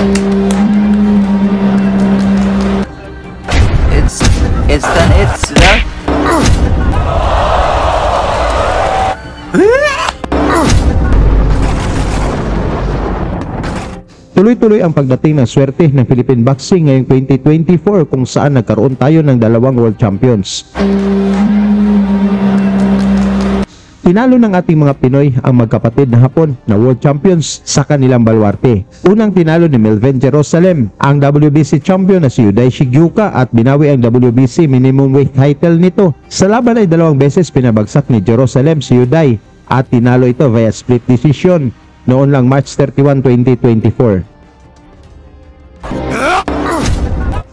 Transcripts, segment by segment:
It's the Tuloy-tuloy ang pagdating ng swerte ng Philippine Boxing ngayong 2024 kung saan nagkaroon tayo ng dalawang world champions. Tinalo ng ating mga Pinoy ang magkapatid na Hapon na world champions sa kanilang baluarte. Unang tinalo ni Melvin Jerusalem ang WBC champion na si Yuday Shigyuka at binawi ang WBC minimum weight title nito. Sa laban ay dalawang beses pinabagsak ni Jerusalem si Yuday at tinalo ito via split decision noon lang March 31, 2024.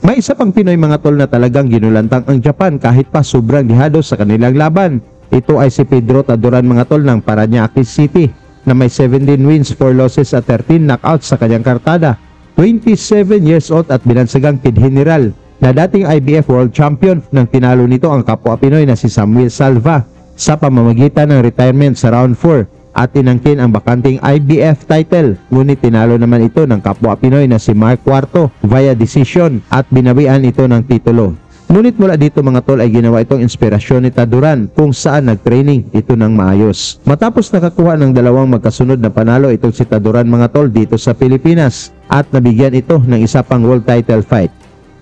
May isa pang Pinoy mga tol na talagang ginulantang ang Japan kahit pa sobrang dihado sa kanilang laban. Ito ay si Pedro Taduran mga tol ng Parañaque City na may 17 wins, 4 losses at 13 knockouts sa kanyang kartada. 27 years old at binansagang kid general na dating IBF World Champion nang tinalo nito ang kapwa Pinoy na si Samuel Salva sa pamamagitan ng retirement sa round 4 at tinangkin ang bakanting IBF title. Ngunit tinalo naman ito ng kapwa Pinoy na si Mark Cuarto via decision at binawian ito ng titulo. Ngunit mula dito mga tol ay ginawa itong inspirasyon ni Taduran kung saan nag-training ito ng maayos. Matapos nakakuha ng dalawang magkasunod na panalo itong si Taduran mga tol dito sa Pilipinas at nabigyan ito ng isa pang world title fight.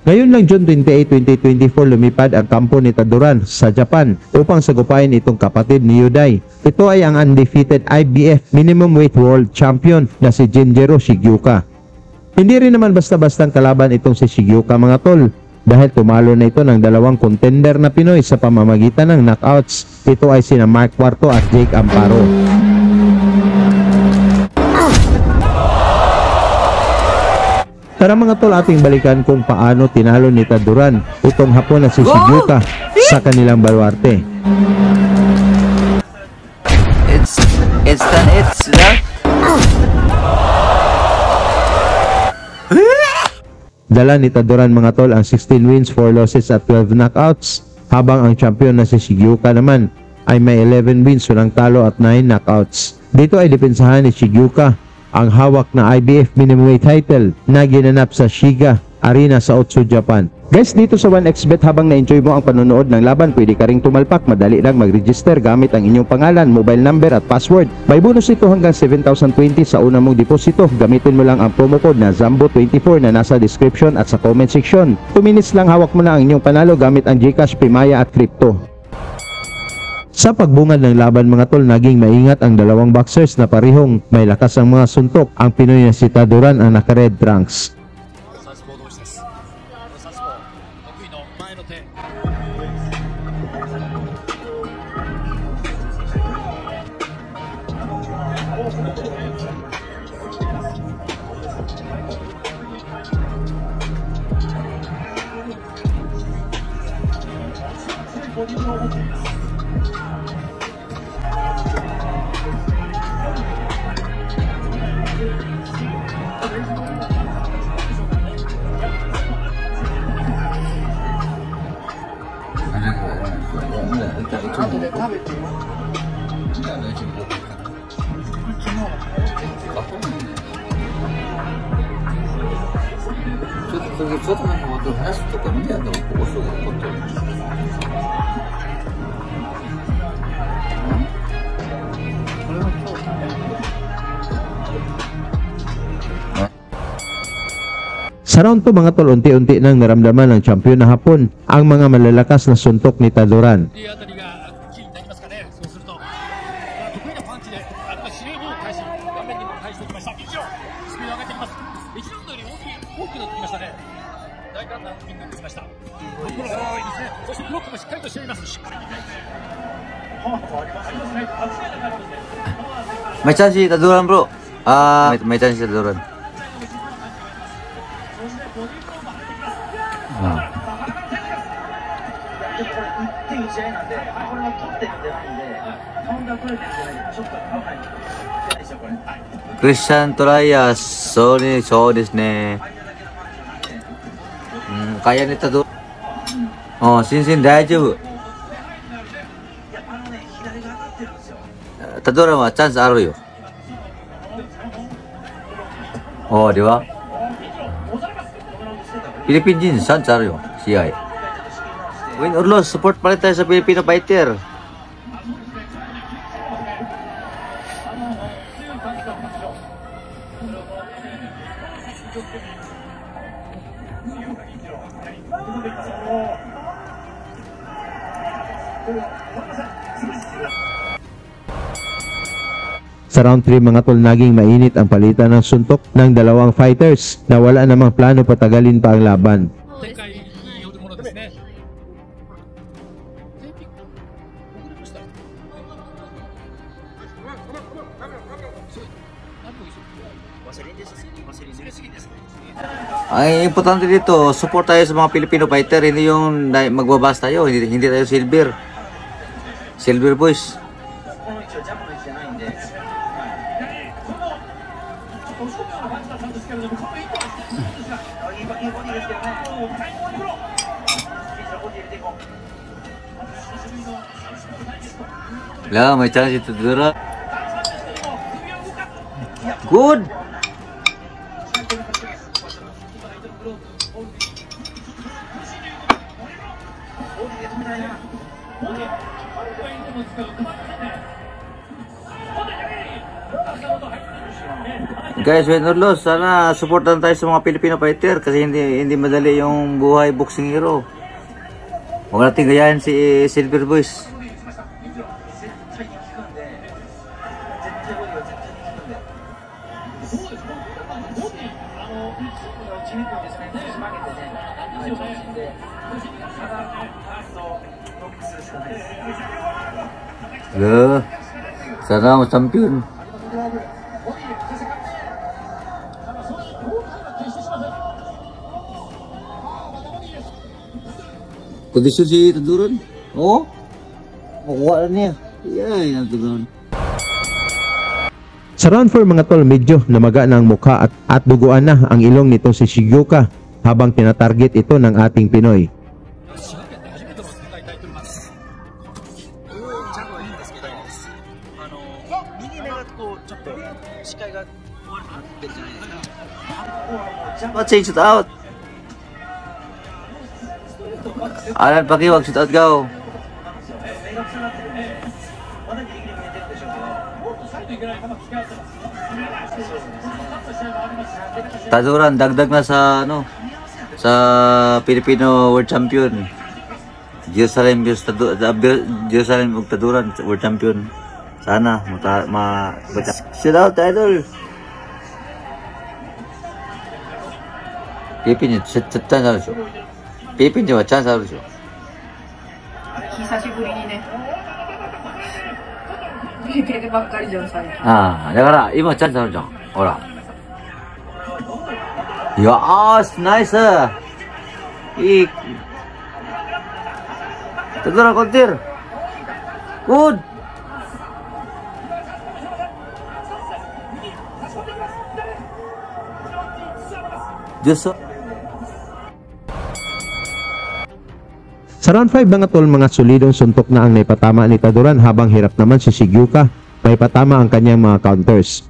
Ngayon lang June 28, 2024 lumipad ang kampo ni Taduran sa Japan upang sagupain itong kapatid ni Yuday. Ito ay ang undefeated IBF minimum weight world champion na si Jinjiro Shigyuka. Hindi rin naman basta-bastang kalaban itong si Shigyuka mga tol dahil tumalo na ito ng dalawang contender na Pinoy sa pamamagitan ng knockouts. Ito ay sina Mark Cuarto at Jake Amparo. Tara mga tol, ating balikan kung paano tinalo ni Taduran itong Hapon na si Shigyuka sa kanilang baluarte. It's the Dala ni Taduran mga tol ang 16 wins, 4 losses at 12 knockouts, habang ang champion na si Shigyuka naman ay may 11 wins, walang talo at 9 knockouts. Dito ay depensahan ni Shigyuka ang hawak na IBF minimum weight title na ginanap sa Shiga Arena sa Otsu, Japan. Guys, dito sa 1xBet habang na-enjoy mo ang panonood ng laban, pwede ka ring tumalpak. Madali lang mag-register gamit ang inyong pangalan, mobile number at password. May bonus ito hanggang 7,020 sa una mong deposito. Gamitin mo lang ang promo code na ZAMBO24 na nasa description at sa comment section. 2 minutes lang hawak mo na ang inyong panalo gamit ang GCash, Pimaya at Crypto. Sa pagbungad ng laban mga tol, naging maingat ang dalawang boxers na parihong may lakas ang mga suntok. Ang Pinoy na si Taduran ang naka-red trunks. Sa round 2 mga tol, unti-unti nang naramdaman ng champion na Hapon ang mga malalakas na suntok ni Taduran. May chance si Taduran bro. May chance si Taduran. Christian Torayas,そうですね。kaya ni Taduran. Sinsin大丈夫。Taduranはチャンスあるよ。では Philippine Jeans, saan Sario? CI. Win or loss, support pa rin tayo sa Filipino fighter. Sa round 3 mga tol, naging mainit ang palitan ng suntok ng dalawang fighters na wala namang plano patagalin pa ang laban. Ang importante dito, support tayo sa mga Filipino fighter, hindi yung magbabas tayo, hindi tayo silver. Silver boys. Wala, may chance ito dura. Good! Guys, win or loss, sana supportan tayo sa mga Filipino fighter kasi hindi madali yung buhay boxing hero. Huwag natin gayahin si Silver Boys. Sana champion. Kondisyon si Taduran. Oh, makuha na niya. Yan, Taduran. Sa round 4 mga tol, medyo namaga na ang mukha at duguan na ang ilong nito si Shigyuka habang tinatarget ito ng ating Pinoy. Change it out. Alan pakiwag shoot out go. Taduran dagdag na sa sa Filipino World Champion. Jerusalem ug Taduran World Champion. Sana shoot out idol. Philippine chanceあるでしょ。フィリピン人はチャンスあるでしょ。久しぶりにね。出てばっかりじゃん、最近。ああ、だから今チャンスあるじゃん。ほら。よーし、ナイス。いい。Tadura kontir. Good. Just Sa round 5 mga tol, mga solidong suntok na ang naipatama ni Taduran habang hirap naman si Shigyuka na ipatama ang kanyang mga counters.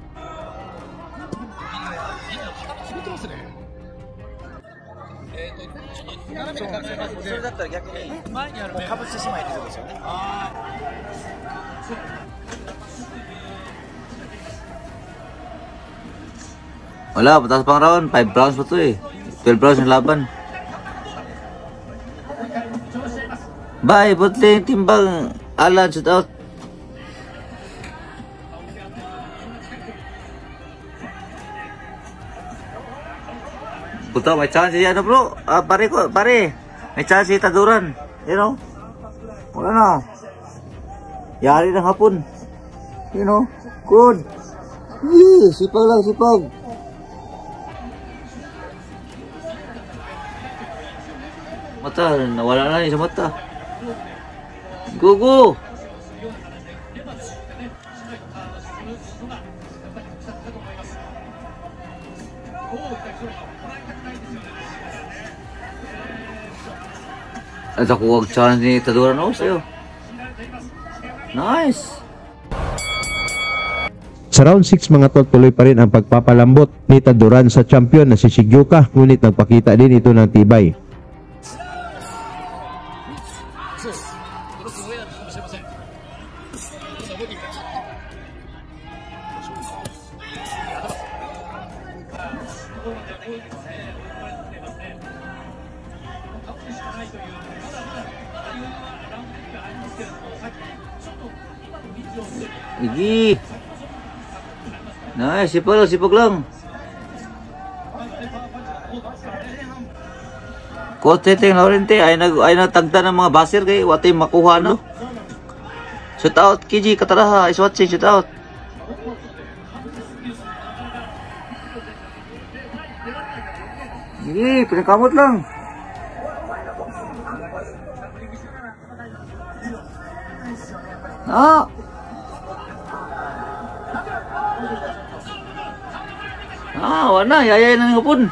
Wala, pataas pang round. 5 rounds pa to eh. 12 rounds yung laban. Bye, putling timbang Alan, shoot out. Puta, may chance yan bro. Pare. May chance si Taduran. You know? Wala na. Yari ng hapon. You know? Good. Yeah, sipag lang, sipag. Mata, nawala na yung sa mata. Go! At ako huwag chance ni Taduran ako sa'yo. Nice! Sa round 6 mga tol, tuloy pa rin ang pagpapalambot ni Taduran sa champion na si Shigyuka, ngunit nagpakita din ito ng tibay. Igi. Nice, sipag lang. Kote ting Laurente ay nagtagda ng mga baser kay watay makuha no. Shoot out Kiji Kataraha is watching, shoot out. Igi, pinakamot lang. Ah. Wala. Yayay na nga pun.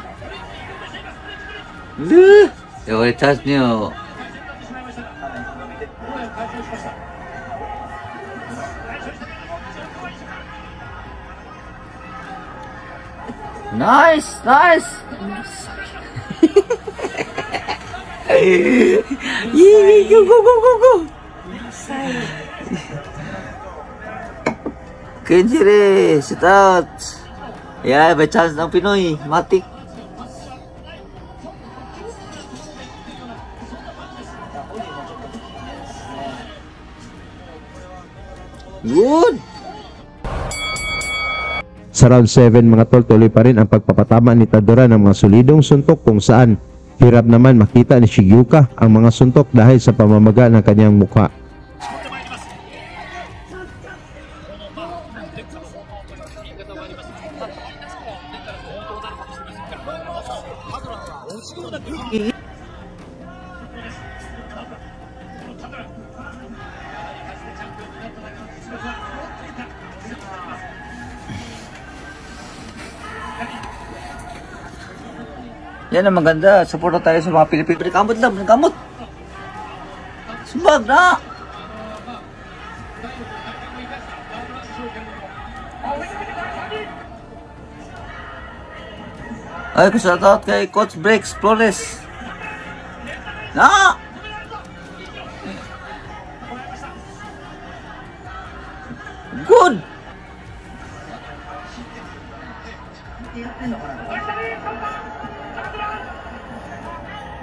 Luh. Ya, wala chance niyo. Nice. Go. Kenjire, shoot out. Yeah, may chance ng Pinoy. Matik. Good. Sa round 7 mga tol, tuloy pa rin ang pagpapatama ni Taduran ng mga solidong suntok kung saan hirap naman makita ni Shigyuka ang mga suntok dahil sa pamamaga ng kanyang mukha. Yan ang maganda. Support tayo sa mga Pilipino. Kamot lang, kamot. Sumbag na. Ay, kusalatot kay Coach Breaks Flores. Na! Good!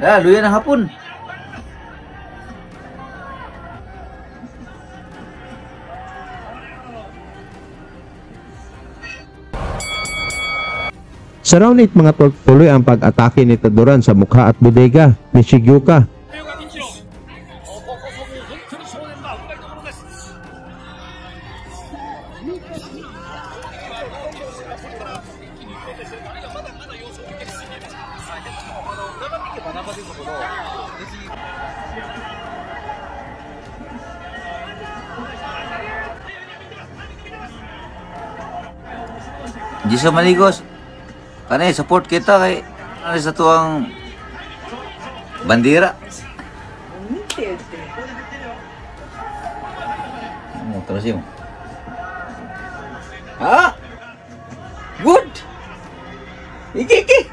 Luya ng hapon. Sa round 8 mga tol, tuloy ang pag-atake ni Taduran sa mukha at bodega ni Shigyuka. Di sa maligos. Kanay, support kita kay ano sa tuwang bandera. Terus yun. Ha? Good! Iki!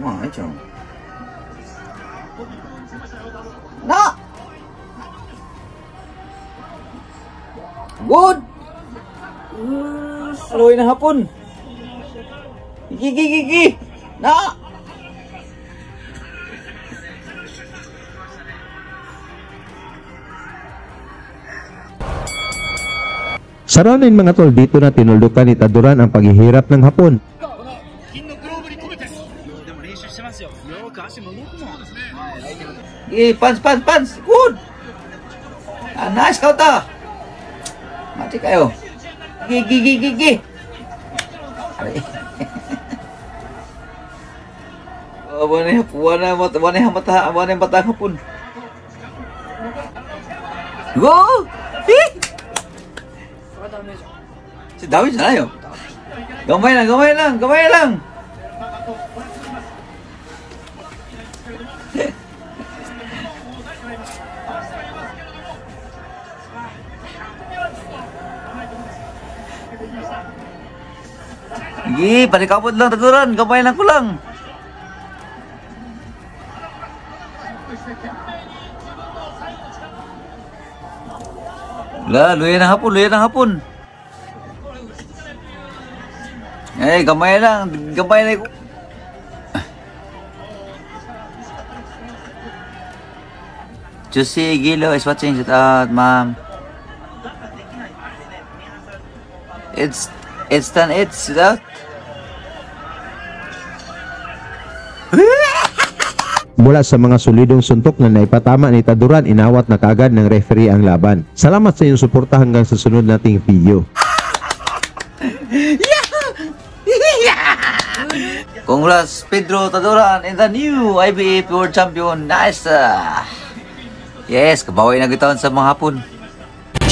Macam. Na! Good! Aloy na hapon. Gigi. Na! Sa round 9 mga tol, dito na tinuldukan ni Taduran ang paghihirap ng hapon. Pans. Good! Nice counter. Mati kayo. Gigi. Wanay mata hapon. Go! Si Dawi sana yun. Gamay lang. Sige, panikabot lang taduran. Gamay lang ko lang. Wala, luya ng hapon, luya ng hapon. Eh, gamay lang ko. Juicy Gilo is watching. Shout out, ma'am. It's done. It's out. Mula sa mga solidong suntok na naipatama ni Taduran, inawat na kaagad ng referee ang laban. Salamat sa iyong suporta hanggang sa sunod nating video. Congrats, Pedro Taduran in the new IBF World Champion. Nice. Yes, kabaway na gitawan sa mga hapon.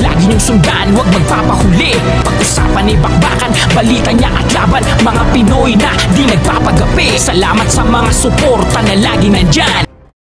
Lagi niyong sundan, huwag magpapahuli. Pag-usapan ay bakbakan, balita niya at laban. Mga Pinoy na di nagpapagapi. Salamat sa mga suporta na lagi nandyan.